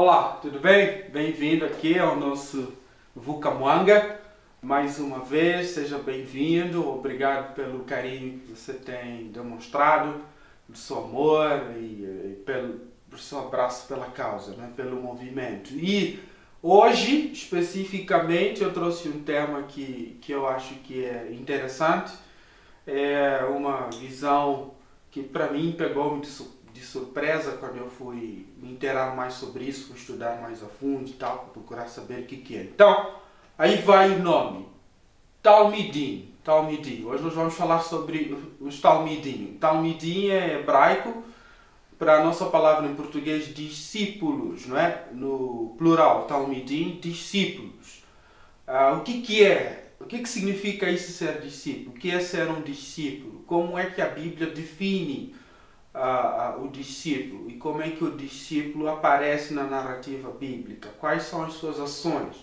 Olá, tudo bem? Bem-vindo aqui ao nosso Vucamoanga. Mais uma vez, seja bem-vindo. Obrigado pelo carinho que você tem demonstrado, do seu amor e pelo seu abraço pela causa, né? Pelo movimento. E hoje, especificamente, eu trouxe um tema que eu acho que é interessante. É uma visão que para mim pegou-me de surpresa quando eu fui me inteirar mais sobre isso, fui estudar mais a fundo e tal, procurar saber o que é. Então, aí vai o nome, Talmidim. Hoje nós vamos falar sobre os Talmidim. Talmidim é hebraico, para a nossa palavra em português, discípulos, não é? No plural, Talmidim, discípulos. O que é? O que significa isso ser discípulo? O que é ser um discípulo? Como é que a Bíblia define o discípulo? E como é que o discípulo aparece na narrativa bíblica? Quais são as suas ações?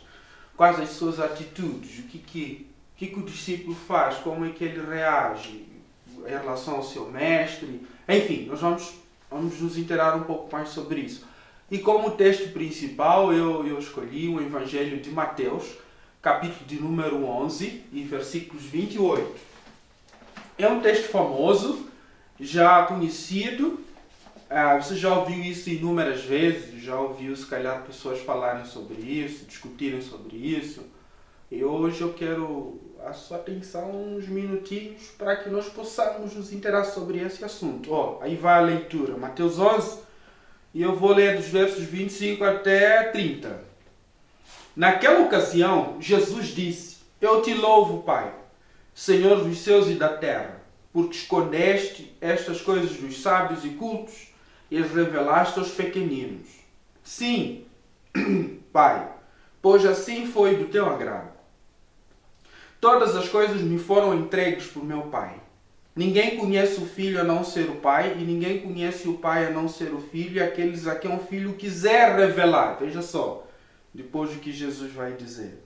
Quais as suas atitudes? O que o discípulo faz? Como é que ele reage em relação ao seu mestre? Enfim, nós vamos nos inteirar um pouco mais sobre isso. E como texto principal, eu escolhi o Evangelho de Mateus, capítulo de número 11 e versículos 28. É um texto famoso, já conhecido, você já ouviu isso inúmeras vezes, já ouviu se calhar pessoas falarem sobre isso, discutirem sobre isso. E hoje eu quero a sua atenção uns minutinhos para que nós possamos nos inteirar sobre esse assunto. Aí vai a leitura, Mateus 11, e eu vou ler dos versos 25 até 30. Naquela ocasião, Jesus disse: Eu te louvo, Pai, Senhor dos céus e da terra, porque escondeste estas coisas dos sábios e cultos e as revelaste aos pequeninos. Sim, Pai, pois assim foi do teu agrado. Todas as coisas me foram entregues por meu Pai. Ninguém conhece o Filho a não ser o Pai, e ninguém conhece o Pai a não ser o Filho, e aqueles a quem o Filho quiser revelar. Veja só, depois do que Jesus vai dizer.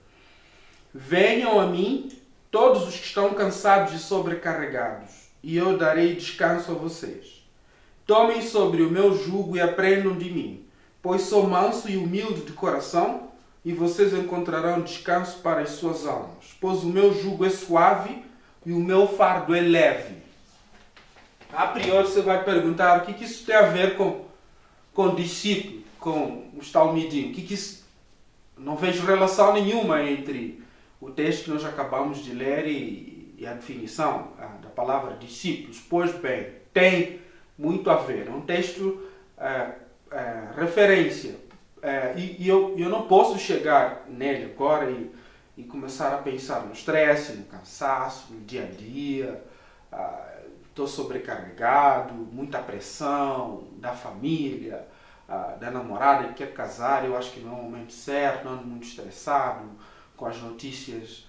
Venham a mim todos os que estão cansados e sobrecarregados, e eu darei descanso a vocês. Tomem sobre o meu jugo e aprendam de mim, pois sou manso e humilde de coração, e vocês encontrarão descanso para as suas almas. Pois o meu jugo é suave e o meu fardo é leve. A priori você vai perguntar o que isso tem a ver com discípulo, com os Talmidim. Não vejo relação nenhuma entre o texto que nós acabamos de ler e a definição da palavra discípulos. Pois bem, tem muito a ver. É um texto referência. E eu não posso chegar nele agora e começar a pensar no estresse, no cansaço, no dia a dia. Estou sobrecarregado, muita pressão da família, da namorada que quer casar. Eu acho que não é o momento certo, não ando muito estressado com as notícias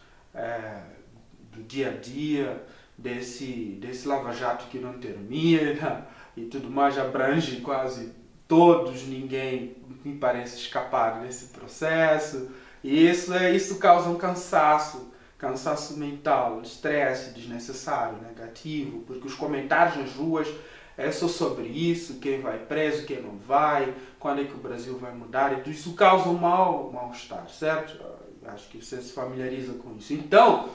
do dia a dia, desse lava-jato que não termina e tudo mais, abrange quase todos, ninguém me parece escapar desse processo. E isso causa um cansaço mental, estresse desnecessário, negativo, porque os comentários nas ruas é só sobre isso, quem vai preso, quem não vai, quando é que o Brasil vai mudar, e tudo isso causa um mal-estar, certo? Acho que você se familiariza com isso. Então,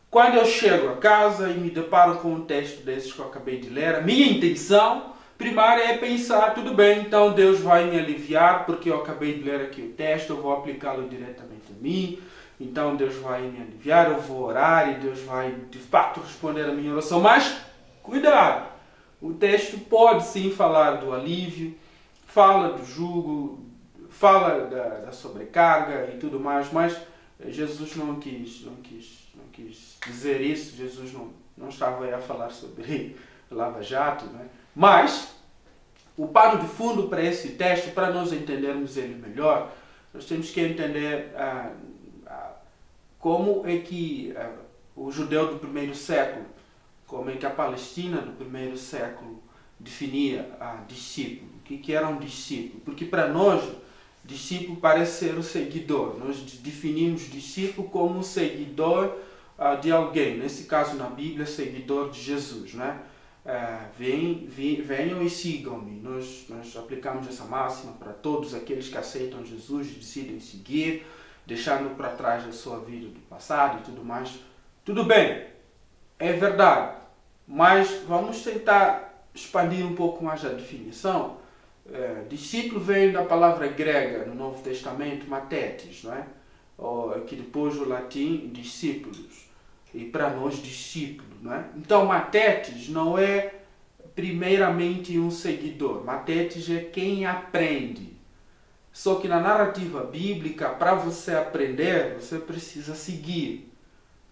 quando eu chego a casa e me deparo com um texto desses que eu acabei de ler, a minha intenção primária é pensar, tudo bem, então Deus vai me aliviar, porque eu acabei de ler aqui o texto, eu vou aplicá-lo diretamente a mim, então Deus vai me aliviar, eu vou orar e Deus vai de fato responder a minha oração. Mas, cuidado! O texto pode sim falar do alívio, fala do jugo, fala da sobrecarga e tudo mais, mas Jesus não quis dizer isso. Jesus não estava aí a falar sobre lava-jato, né? Mas o pano de fundo para esse texto, para nós entendermos ele melhor, nós temos que entender como é que o judeu do primeiro século, como é que a Palestina do primeiro século definia discípulo. O que era um discípulo? Porque para nós, discípulo parece ser o seguidor. Nós definimos discípulo como seguidor de alguém. Nesse caso, na Bíblia, seguidor de Jesus, né? venham e sigam-me. Nós aplicamos essa máxima para todos aqueles que aceitam Jesus e decidem seguir, deixando para trás a sua vida do passado e tudo mais. Tudo bem, é verdade, mas vamos tentar expandir um pouco mais a definição. Discípulo vem da palavra grega no Novo Testamento, matetes, não é? Que depois o latim, discípulos. E para nós, discípulo, não é? Então, matetes não é primeiramente um seguidor. Matetes é quem aprende. Só que na narrativa bíblica, para você aprender, você precisa seguir.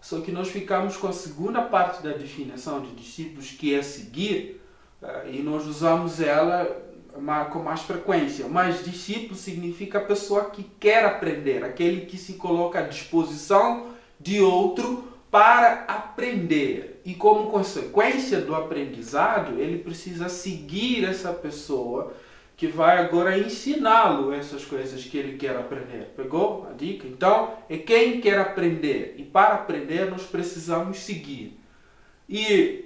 Só que nós ficamos com a segunda parte da definição de discípulos, que é seguir, e nós usamos ela com mais frequência. Mas discípulo significa a pessoa que quer aprender, aquele que se coloca à disposição de outro para aprender. E como consequência do aprendizado, ele precisa seguir essa pessoa que vai agora ensiná-lo essas coisas que ele quer aprender. Pegou a dica? Então, é quem quer aprender. E para aprender, nós precisamos seguir. E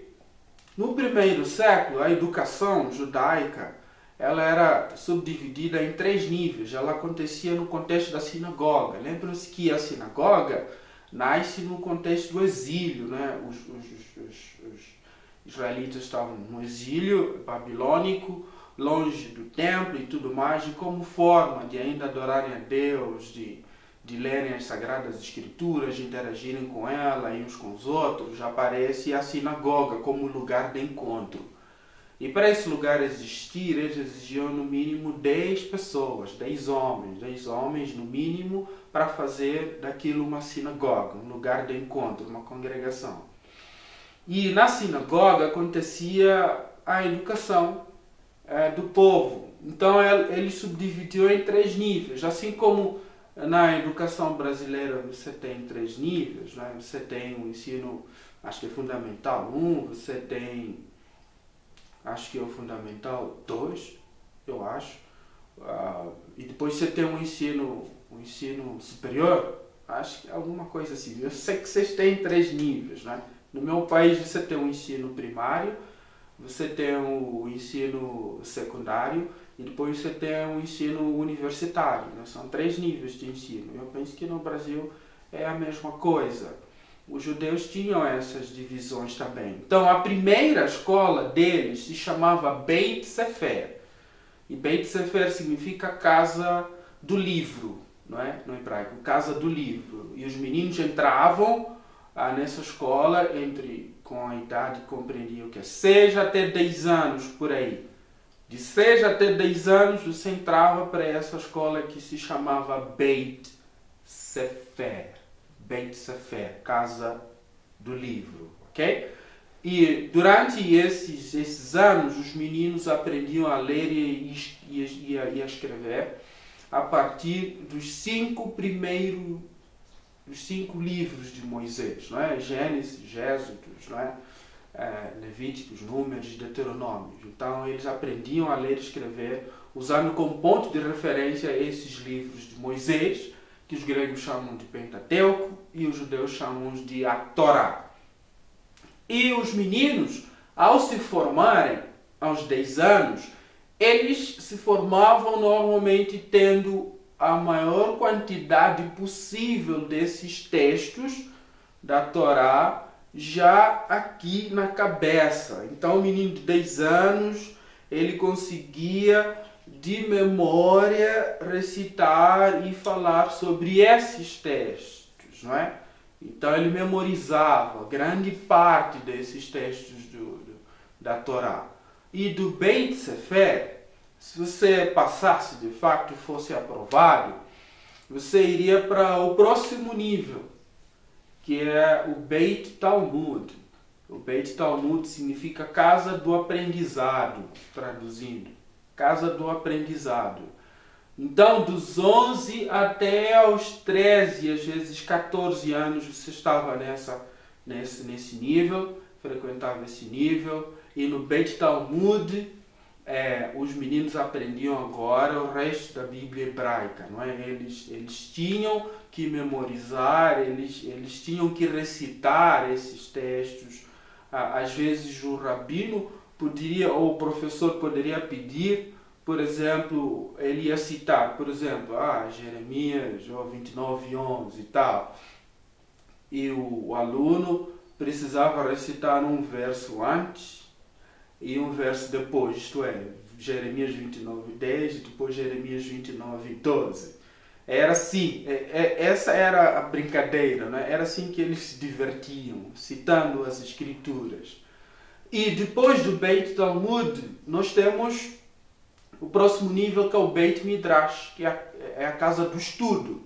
no primeiro século, a educação judaica ela era subdividida em 3 níveis. Ela acontecia no contexto da sinagoga. Lembram-se que a sinagoga nasce no contexto do exílio, né? Os israelitas estavam no exílio babilônico, longe do templo e tudo mais, e como forma de ainda adorarem a Deus, de lerem as Sagradas Escrituras, de interagirem com ela e uns com os outros, aparece a sinagoga como lugar de encontro. E para esse lugar existir, eles exigiam no mínimo 10 pessoas, 10 homens no mínimo, para fazer daquilo uma sinagoga, um lugar de encontro, uma congregação. E na sinagoga acontecia a educação do povo. Então ele subdividiu em 3 níveis. Assim como na educação brasileira você tem 3 níveis, né? Você tem o ensino, acho que é fundamental 1, você tem, acho que é o fundamental 2, eu acho. E depois você tem um ensino superior, acho que é alguma coisa assim. Eu sei que vocês têm 3 níveis, né? No meu país você tem o ensino primário, você tem o ensino secundário e depois você tem o ensino universitário, né? São 3 níveis de ensino. Eu penso que no Brasil é a mesma coisa. Os judeus tinham essas divisões também. Então a primeira escola deles se chamava Beit Sefer. E Beit Sefer significa casa do livro, não é? No hebraico, casa do livro. E os meninos entravam nessa escola com a idade que compreendiam que é 6 até 10 anos por aí. De 6 até 10 anos você entrava para essa escola que se chamava Beit Sefer. Beit Sefer, casa do livro, ok? E durante esses anos os meninos aprendiam a ler e a escrever a partir dos 5 livros de Moisés, não é? Gênesis, Êxodos, não é? Levíticos, Números, Deuteronômios. Então eles aprendiam a ler e escrever usando como ponto de referência esses livros de Moisés, que os gregos chamam de Pentateuco e os judeus chamam de a Torá. E os meninos, ao se formarem aos 10 anos, eles se formavam normalmente tendo a maior quantidade possível desses textos da Torá já aqui na cabeça. Então o menino de 10 anos, ele conseguia de memória recitar e falar sobre esses textos, não é? Então ele memorizava grande parte desses textos da Torá. E do Beit Sefer, se você passasse de facto e fosse aprovado, você iria para o próximo nível, que é o Beit Talmud. O Beit Talmud significa casa do aprendizado, traduzindo. Casa do aprendizado. Então, dos 11 até aos 13, às vezes 14 anos, você estava nesse nível, frequentava esse nível. E no Beit Talmud, os meninos aprendiam agora o resto da Bíblia hebraica, não é? Eles tinham que memorizar, eles tinham que recitar esses textos. Às vezes o rabino poderia, ou o professor poderia pedir, por exemplo, ele ia citar, por exemplo, Jeremias 29:11 e tal. E o aluno precisava recitar um verso antes e um verso depois, isto é, Jeremias 29:10 e depois Jeremias 29:12. Era assim, essa era a brincadeira, né? Era assim que eles se divertiam, citando as escrituras. E depois do Beit Talmud, nós temos o próximo nível, que é o Beit Midrash, que é a casa do estudo.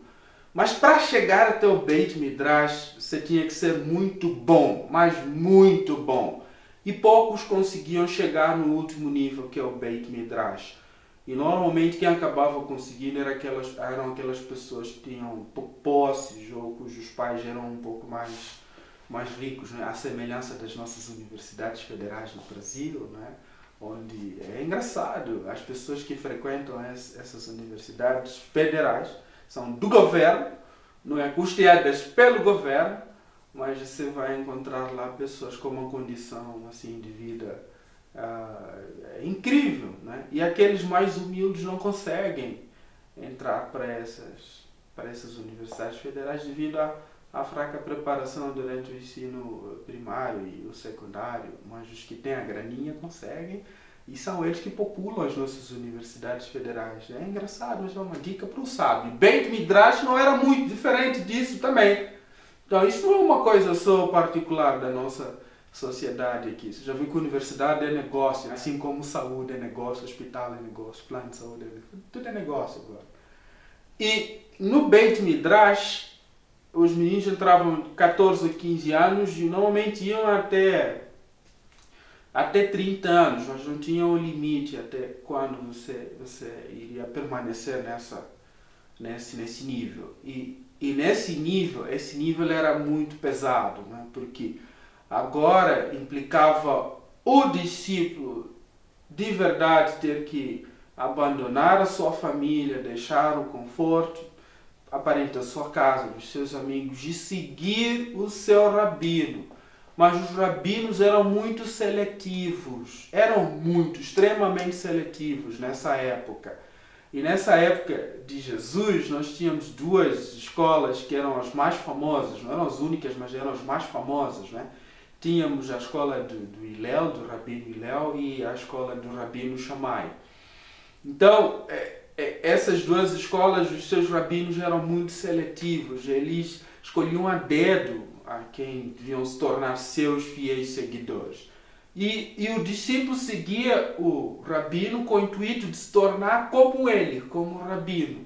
Mas para chegar até o Beit Midrash, você tinha que ser muito bom, mas muito bom. E poucos conseguiam chegar no último nível, que é o Beit Midrash. E normalmente quem acabava conseguindo eram aquelas pessoas que tinham posses ou cujos pais eram um pouco mais ricos, né? À semelhança das nossas universidades federais no Brasil, né? Onde é engraçado, as pessoas que frequentam essas universidades federais são do governo, não é custeadas pelo governo, mas você vai encontrar lá pessoas com uma condição assim de vida incrível, né? E aqueles mais humildes não conseguem entrar para essas universidades federais devido à fraca preparação durante o ensino primário e o secundário, mas os que têm a graninha conseguem e são eles que populam as nossas universidades federais. É engraçado, mas é uma dica para o sábio. Beit Midrash não era muito diferente disso também. Então isso não é uma coisa só particular da nossa sociedade aqui. Você já viu que a universidade é negócio, assim como saúde é negócio, hospital é negócio, plano de saúde é negócio, tudo é negócio agora. E no Beit Midrash, os meninos entravam 14 ou 15 anos e normalmente iam até 30 anos, mas não tinham um limite até quando você iria permanecer nesse nível. E nesse nível, esse nível era muito pesado, né? Porque agora implicava o discípulo de verdade ter que abandonar a sua família, deixar o conforto aparente da sua casa, dos seus amigos, e seguir o seu rabino. Mas os rabinos eram muito seletivos, extremamente seletivos nessa época. E nessa época de Jesus, nós tínhamos duas escolas que eram as mais famosas, não eram as únicas, mas eram as mais famosas, né? Tínhamos a escola do Hillel, do Rabino Hillel, e a escola do Rabino Shammai. Então, essas duas escolas, os seus rabinos eram muito seletivos. Eles escolhiam a dedo a quem deviam se tornar seus fiéis seguidores. E o discípulo seguia o rabino com o intuito de se tornar como ele, como o rabino.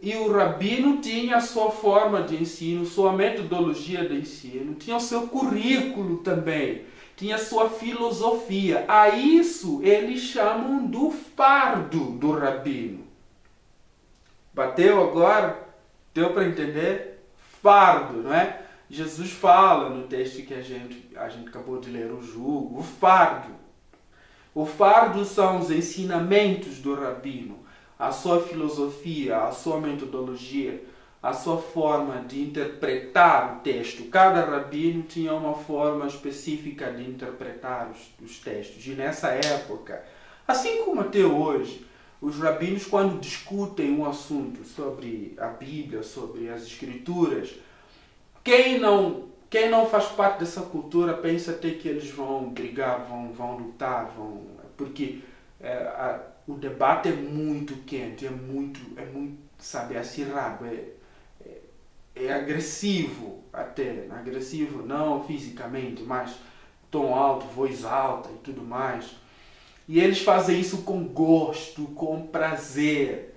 E o rabino tinha a sua forma de ensino, sua metodologia de ensino, tinha o seu currículo também, tinha a sua filosofia. A isso eles chamam do fardo do rabino. Bateu agora? Deu para entender? Fardo, não é? Jesus fala no texto que a gente acabou de ler, o jugo, o fardo. O fardo são os ensinamentos do rabino, a sua filosofia, a sua metodologia, a sua forma de interpretar o texto. Cada rabino tinha uma forma específica de interpretar os textos. E nessa época, assim como até hoje, os rabinos, quando discutem um assunto sobre a Bíblia, sobre as Escrituras, quem não faz parte dessa cultura pensa até que eles vão brigar, vão lutar, porque o debate é muito quente, é muito sabe, acirrado, é agressivo até, agressivo não fisicamente, mas tom alto, voz alta e tudo mais. E eles fazem isso com gosto, com prazer,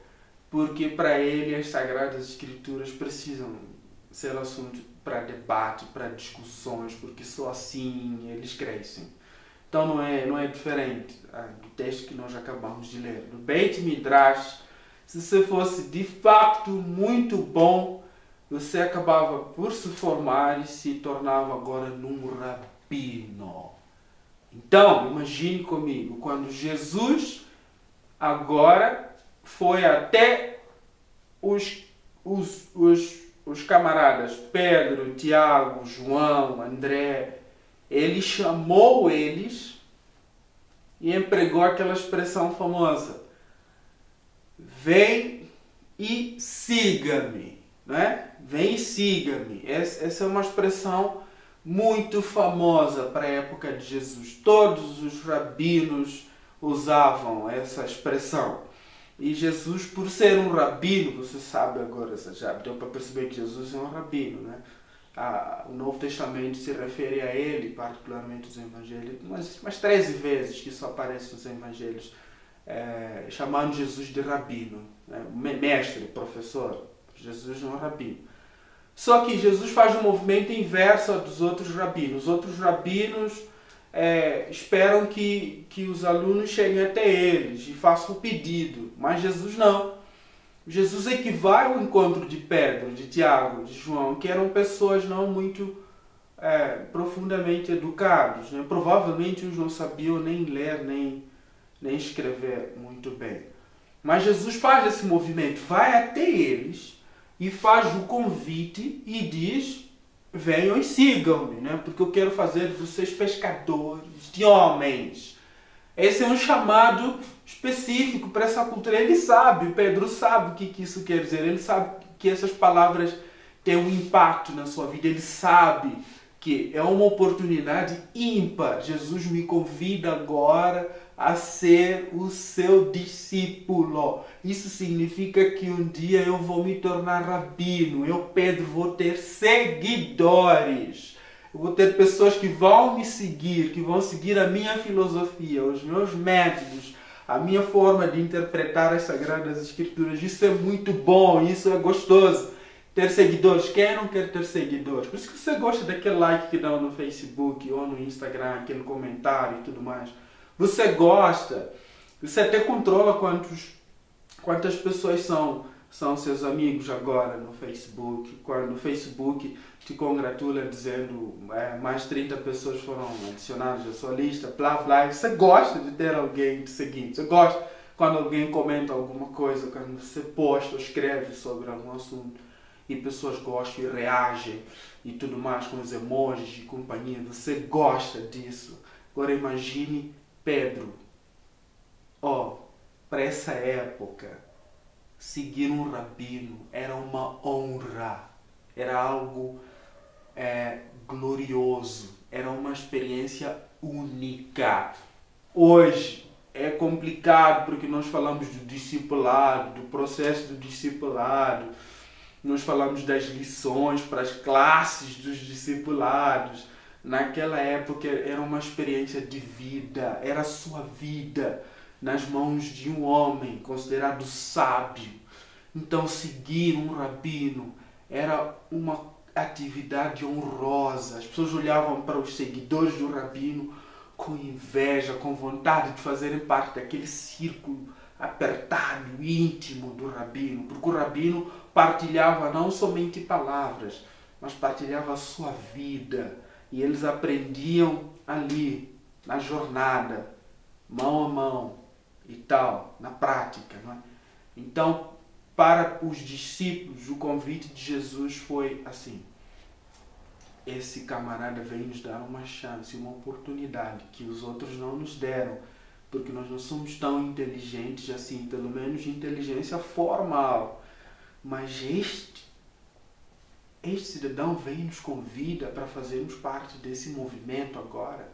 porque para eles as Sagradas Escrituras precisam ser assunto para debate, para discussões, porque só assim eles crescem. Então não é diferente do texto que nós acabamos de ler. No Beit Midrash, se você fosse de facto muito bom, você acabava por se formar e se tornava agora num rabino. Então, imagine comigo, quando Jesus agora foi até os camaradas Pedro, Tiago, João, André, ele chamou eles e empregou aquela expressão famosa: vem e siga-me, né? Vem e siga-me. Essa é uma expressão muito famosa para a época de Jesus. Todos os rabinos usavam essa expressão. E Jesus, por ser um rabino, você sabe agora, já deu para perceber que Jesus é um rabino, né? O Novo Testamento se refere a ele, particularmente os evangelhos, mas 13 vezes que isso aparece nos evangelhos, chamando Jesus de rabino, né? Mestre, professor. Jesus é um rabino. Só que Jesus faz um movimento inverso dos outros rabinos. Os outros rabinos esperam que os alunos cheguem até eles e façam o pedido, mas Jesus não. Jesus é que vai ao encontro de Pedro, de Tiago, de João, que eram pessoas não muito profundamente educados, né? Provavelmente uns não sabiam nem ler, nem escrever muito bem. Mas Jesus faz esse movimento, vai até eles e faz o convite e diz: venham e sigam-me, né? Porque eu quero fazer de vocês pescadores de homens. Esse é um chamado específico para essa cultura. Ele sabe, Pedro sabe o que isso quer dizer. Ele sabe que essas palavras têm um impacto na sua vida. Ele sabe que é uma oportunidade ímpar. Jesus me convida agora a ser o seu discípulo. Isso significa que um dia eu vou me tornar rabino. Eu, Pedro, vou ter seguidores. Eu vou ter pessoas que vão me seguir, que vão seguir a minha filosofia, os meus métodos, a minha forma de interpretar as Sagradas Escrituras. Isso é muito bom, isso é gostoso. Ter seguidores. Quem não quer ter seguidores? Por isso que você gosta daquele like que dá no Facebook ou no Instagram, aquele comentário e tudo mais. Você gosta. Você até controla quantas pessoas são seus amigos agora no Facebook. Quando o Facebook te congratula dizendo mais 30 pessoas foram adicionadas à sua lista, blá blá. Você gosta de ter alguém te seguindo. Você gosta quando alguém comenta alguma coisa, quando você posta ou escreve sobre algum assunto e pessoas gostam e reagem e tudo mais com os emojis e companhia. Você gosta disso. Agora imagine Pedro. Para essa época, seguir um rabino era uma honra. Era algo glorioso. Era uma experiência única. Hoje é complicado porque nós falamos do discipulado, do processo do discipulado. Nós falamos das lições para as classes dos discipulados. Naquela época era uma experiência de vida, era a sua vida nas mãos de um homem considerado sábio. Então seguir um rabino era uma atividade honrosa. As pessoas olhavam para os seguidores do rabino com inveja, com vontade de fazerem parte daquele círculo apertado, íntimo do rabino, porque o rabino partilhava não somente palavras, mas partilhava a sua vida, e eles aprendiam ali, na jornada, mão a mão e tal, na prática, não é? Então, para os discípulos, o convite de Jesus foi assim: esse camarada veio nos dar uma chance, uma oportunidade que os outros não nos deram, porque nós não somos tão inteligentes assim, pelo menos de inteligência formal. Mas este cidadão vem e nos convida para fazermos parte desse movimento agora.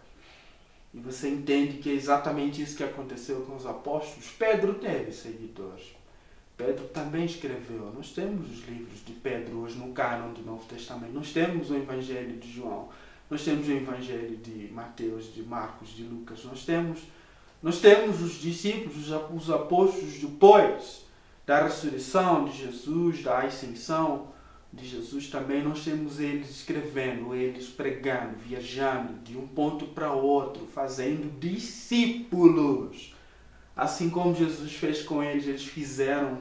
E você entende que é exatamente isso que aconteceu com os apóstolos. Pedro teve seguidores. Pedro também escreveu. Nós temos os livros de Pedro hoje no cânon do Novo Testamento. Nós temos o Evangelho de João. Nós temos o Evangelho de Mateus, de Marcos, de Lucas. Nós temos os discípulos, os apóstolos depois da ressurreição de Jesus, da ascensão de Jesus. Também nós temos eles escrevendo, eles pregando, viajando de um ponto para outro, fazendo discípulos. Assim como Jesus fez com eles, eles fizeram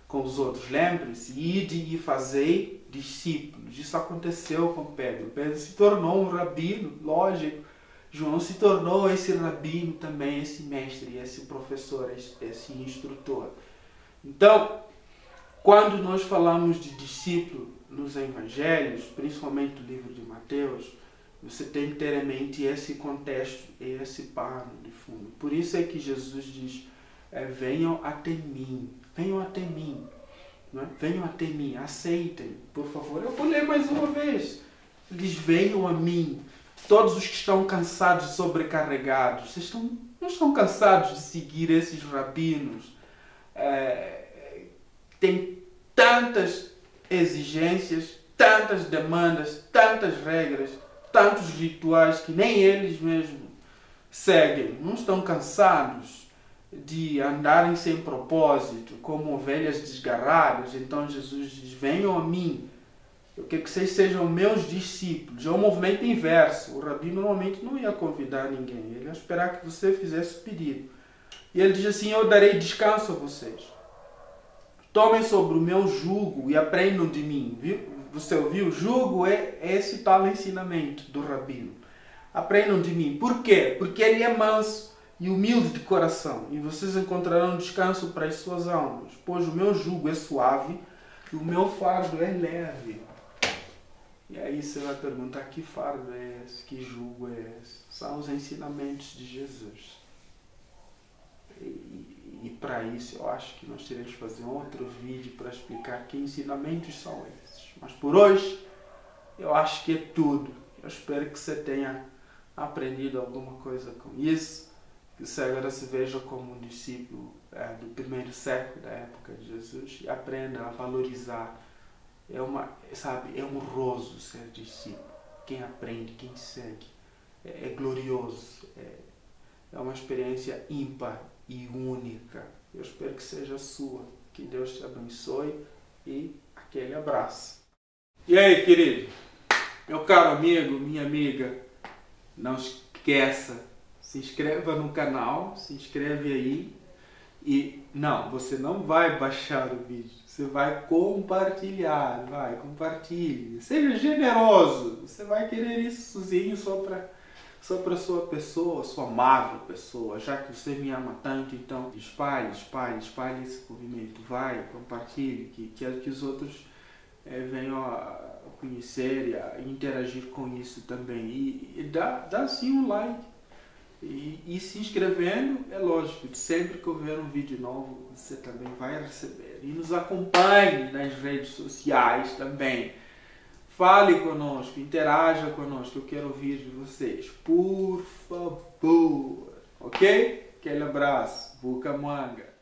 com os outros. Lembre-se, ide e fazei discípulos. Isso aconteceu com Pedro. Pedro se tornou um rabino, lógico. João se tornou esse rabino também, esse mestre, esse professor, esse instrutor. Então, quando nós falamos de discípulo nos evangelhos, principalmente no livro de Mateus, Você tem que ter em mente esse contexto, esse pano de fundo. Por isso é que Jesus diz, venham até mim, venham até mim, não é? Venham até mim, aceitem, por favor. Eu vou ler mais uma vez. Eles venham a mim, todos os que estão cansados e sobrecarregados. Vocês não estão cansados de seguir esses rabinos? Tem tantas exigências, tantas demandas, tantas regras, tantos rituais que nem eles mesmos seguem. Não estão cansados de andarem sem propósito, como ovelhas desgarradas? Então Jesus diz, venham a mim, eu quero que vocês sejam meus discípulos. É um movimento inverso. O rabino normalmente não ia convidar ninguém, ele ia esperar que você fizesse o pedido. E ele diz assim, eu darei descanso a vocês. Tomem sobre o meu jugo e aprendam de mim. Viu? Você ouviu? O jugo é esse tal ensinamento do rabino. Aprendam de mim. Por quê? Porque ele é manso e humilde de coração. E vocês encontrarão descanso para as suas almas. Pois o meu jugo é suave e o meu fardo é leve. E aí você vai perguntar, que fardo é esse? Que jugo é esse? São os ensinamentos de Jesus. E para isso eu acho que nós teremos que fazer outro vídeo para explicar que ensinamentos são esses. Mas por hoje eu acho que é tudo. Eu espero que você tenha aprendido alguma coisa com isso. Que você agora se veja como um discípulo do primeiro século da época de Jesus e aprenda a valorizar. É honroso ser discípulo. Quem aprende, quem segue, é glorioso. É uma experiência ímpar e única. Eu espero que seja sua. Que Deus te abençoe e aquele abraço. E aí, querido? Meu caro amigo, minha amiga, não esqueça, se inscreva no canal, se inscreve aí. E não, você não vai baixar o vídeo, você vai compartilhar, compartilhe. Seja generoso, você vai querer isso sozinho só para sua pessoa, sua amável pessoa. Já que você me ama tanto, então espalhe esse movimento. Vai, compartilhe, que os outros venham a conhecer e a interagir com isso também. E dá sim um like. E se inscrevendo, é lógico, sempre que houver um vídeo novo, você também vai receber. E nos acompanhe nas redes sociais também. Fale conosco, interaja conosco, eu quero ouvir de vocês, por favor, ok? Aquele abraço, Vucamoanga.